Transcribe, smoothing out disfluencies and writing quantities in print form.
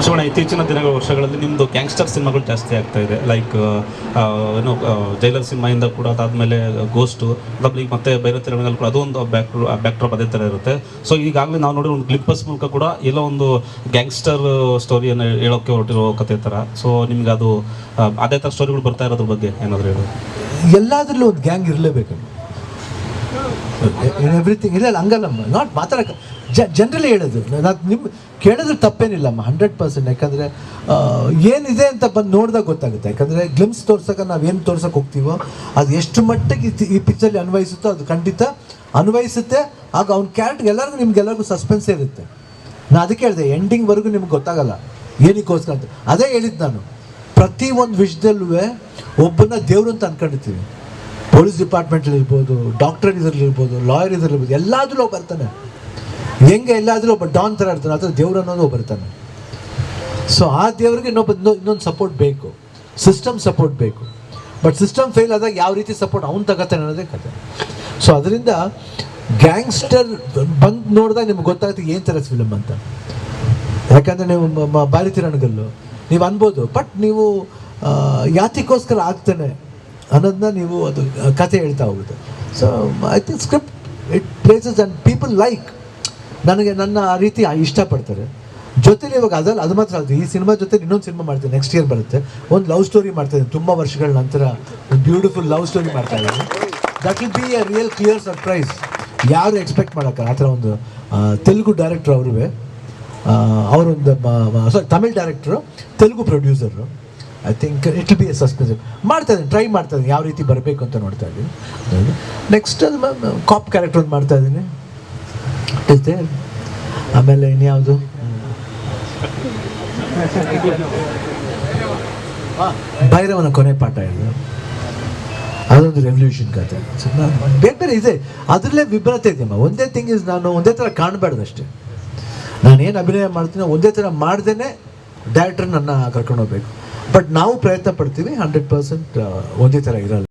ಶಿವಣ್ಣ, ಇತ್ತೀಚಿನ ದಿನಗಳ ವರ್ಷಗಳಲ್ಲಿ ನಿಮ್ಮದು ಗ್ಯಾಂಗ್ಸ್ಟರ್ ಸಿನಿಮಾಗಳು ಜಾಸ್ತಿ ಆಗ್ತಾ ಇದೆ. ಲೈಕ್ ಏನು ಜೈಲರ್ ಸಿನಿಮಾಯಿಂದ ಕೂಡ ಅದಾದಮೇಲೆ ಗೋಸ್ಟು, ಈಗ ಮತ್ತೆ ಭೈರತಿ ರಣಗಳಲ್ಲಿ ಕೂಡ ಅದೊಂದು ಬ್ಯಾಕ್ಡ್ರಾಪ್ ಅದೇ ಥರ ಇರುತ್ತೆ. ಸೊ ಈಗಾಗಲೇ ನಾವು ನೋಡಿರೋ ಒಂದು ಗ್ಲಿಪ್ಪರ್ಸ್ ಮೂಲಕ ಕೂಡ ಎಲ್ಲೋ ಒಂದು ಗ್ಯಾಂಗ್ಸ್ಟರ್ ಸ್ಟೋರಿಯನ್ನು ಹೇಳೋಕ್ಕೆ ಹೊರಟಿರೋ ಕಥೆ ಥರ. ಸೊ ನಿಮ್ಗೆ ಅದು ಅದೇ ಥರ ಸ್ಟೋರಿಗಳು ಬರ್ತಾ ಇರೋದ್ರ ಬಗ್ಗೆ ಏನಾದರೂ ಹೇಳೋದು? ಎಲ್ಲಾದ್ರಲ್ಲೂ ಒಂದು ಗ್ಯಾಂಗ್ ಇರಲೇಬೇಕು. ಎವ್ರಿಥಿಂಗ್ ಇಲ್ಲ ಹಂಗಲ್ಲಮ್ಮ, ನಾಟ್ ಮಾತಾಡಕ್ಕೆ ಜನರಲಿ ಹೇಳೋದು. ನಾನು ನಿಮ್ಮ ಕೇಳಿದ್ರೆ ತಪ್ಪೇನಿಲ್ಲಮ್ಮ, 100%. ಯಾಕಂದರೆ ಏನಿದೆ ಅಂತ ಬಂದು ನೋಡಿದಾಗ ಗೊತ್ತಾಗುತ್ತೆ. ಯಾಕಂದರೆ ಗ್ಲಿಮ್ಸ್ ತೋರ್ಸೋಕೆ ನಾವೇನು ತೋರ್ಸೋಕೆ ಹೋಗ್ತೀವೋ ಅದು ಎಷ್ಟು ಮಟ್ಟಿಗೆ ಈ ಪಿಕ್ಚರ್ಲಿ ಅನ್ವಯಿಸುತ್ತೋ ಅದು ಖಂಡಿತ ಅನ್ವಯಿಸುತ್ತೆ. ಆಗ ಅವ್ನ ಕ್ಯಾರೆಕ್ಟರ್ ನಿಮ್ಗೆಲ್ಲರಿಗೂ ಸಸ್ಪೆನ್ಸೇ ಇರುತ್ತೆ. ನಾನು ಅದಕ್ಕೆ ಹೇಳಿದೆ, ಎಂಡಿಂಗ್ವರೆಗೂ ನಿಮ್ಗೆ ಗೊತ್ತಾಗಲ್ಲ ಏನಕ್ಕೋಸ್ಕರ ಅಂತ. ಅದೇ ಹೇಳಿದ್ದು ನಾನು, ಪ್ರತಿ ಒಂದು ವಿಷಯದಲ್ಲೂ ಒಬ್ಬನ ದೇವರು ಅಂತ ಅನ್ಕೊಂಡಿರ್ತೀವಿ. ಪೊಲೀಸ್ ಡಿಪಾರ್ಟ್ಮೆಂಟಲ್ಲಿ ಇರ್ಬೋದು, ಡಾಕ್ಟರ್ ಇದರಲ್ಲಿರ್ಬೋದು, ಲಾಯರ್ ಇದರಲ್ಲಿರ್ಬೋದು, ಎಲ್ಲಾದ್ರೂ ಒಬ್ಬ ಬರ್ತಾನೆ. ಹೆಂಗೆ ಎಲ್ಲಾದರೂ ಒಬ್ಬ ಡಾನ್ ಥರ ಇರ್ತಾನೆ, ಆ ಥರ ದೇವ್ರು ಅನ್ನೋದು ಒಬ್ಬ ಬರ್ತಾನೆ. ಸೊ ಆ ದೇವ್ರಿಗೆ ಇನ್ನೊಂದು ಸಪೋರ್ಟ್ ಬೇಕು, ಸಿಸ್ಟಮ್ ಸಪೋರ್ಟ್ ಬೇಕು. ಬಟ್ ಸಿಸ್ಟಮ್ ಫೇಲ್ ಆದಾಗ ಯಾವ ರೀತಿ ಸಪೋರ್ಟ್ ಅವ್ನು ತಗೋತಾನೆ ಅನ್ನೋದೇ ಕತೆ. ಸೊ ಅದರಿಂದ ಗ್ಯಾಂಗ್ಸ್ಟರ್ ಬಂದು ನೋಡಿದಾಗ ನಿಮ್ಗೆ ಗೊತ್ತಾಗುತ್ತೆ ಏನು ಥರ ಫಿಲಮ್ ಅಂತ. ಯಾಕಂದರೆ ನೀವು ಭಾರತಿ ರಣಗಲ್ಲು ನೀವು ಅನ್ಬೋದು, ಬಟ್ ನೀವು ಯಾತಿಗೋಸ್ಕರ ಆಗ್ತಾನೆ ಅನ್ನೋದನ್ನ ನೀವು ಅದು ಕತೆ ಹೇಳ್ತಾ ಹೋಗುತ್ತೆ. So I think script it places and people like ನನಗೆ ನನ್ನ ಆ ರೀತಿ ಇಷ್ಟಪಡ್ತಾರೆ. ಜೊತೆಲಿ ಇವಾಗ ಅದು ಮಾತ್ರ ಅದು, ಈ ಸಿನಿಮಾ ಜೊತೆ ಇನ್ನೊಂದು ಸಿನಿಮಾ ಮಾಡ್ತೀನಿ, ನೆಕ್ಸ್ಟ್ ಇಯರ್ ಬರುತ್ತೆ. ಒಂದು ಲವ್ ಸ್ಟೋರಿ ಮಾಡ್ತಾಯಿದ್ದೀನಿ, ತುಂಬ ವರ್ಷಗಳ ನಂತರ ಒಂದು ಬ್ಯೂಟಿಫುಲ್ ಲವ್ ಸ್ಟೋರಿ ಮಾಡ್ತಾಯಿದ್ದೀನಿ. That will be a real clear surprise. ಯಾರು ಎಕ್ಸ್ಪೆಕ್ಟ್ ಮಾಡೋಕ್ಕಲ್ಲ ಆ ಥರ ಒಂದು ತೆಲುಗು ಡೈರೆಕ್ಟ್ರು ಅವರುವೆ, ಅವರೊಂದು Tamil director, Telugu producer. I think it will be a suspense. ಮಾಡ್ತಾಯಿದ್ದೀನಿ, ಟ್ರೈ ಮಾಡ್ತಾಯಿದ್ದೀನಿ ಯಾವ ರೀತಿ ಬರಬೇಕು ಅಂತ ನೋಡ್ತಾ ಇದ್ದೀನಿ. ನೆಕ್ಸ್ಟ್ ಕಾಪ್ ಕ್ಯಾರೆಕ್ಟರ್ ಒಂದು ಮಾಡ್ತಾಯಿದ್ದೀನಿ ಇದೆ. ಆಮೇಲೆ ಇನ್ಯಾವುದು ಭೈರವನ ಕೊನೆ ಪಾಠ ಇದು, ಅದೊಂದು ರೆವಲ್ಯೂಷನ್ ಕತೆ. ಬೇರೆ ಬೇರೆ ಇದೆ, ಅದರಲ್ಲೇ ವಿಭ್ರತೆ ಇದೆಯಮ್ಮ. ಒಂದೇ ಥಿಂಗ್ ಇಸ್, ನಾನು ಒಂದೇ ಥರ ಕಾಣಬಾರ್ದು ಅಷ್ಟೇ. ನಾನೇನು ಅಭಿನಯ ಮಾಡ್ತೀನೋ ಒಂದೇ ಥರ ಮಾಡ್ದೇ ಡೈರೆಕ್ಟರ್ ನನ್ನ ಕರ್ಕೊಂಡು ಹೋಗ್ಬೇಕು. ಬಟ್ ನಾವು ಪ್ರಯತ್ನ ಪಡ್ತೀವಿ 100% ಒಂದೇ ಥರ ಇರಲ್ಲ.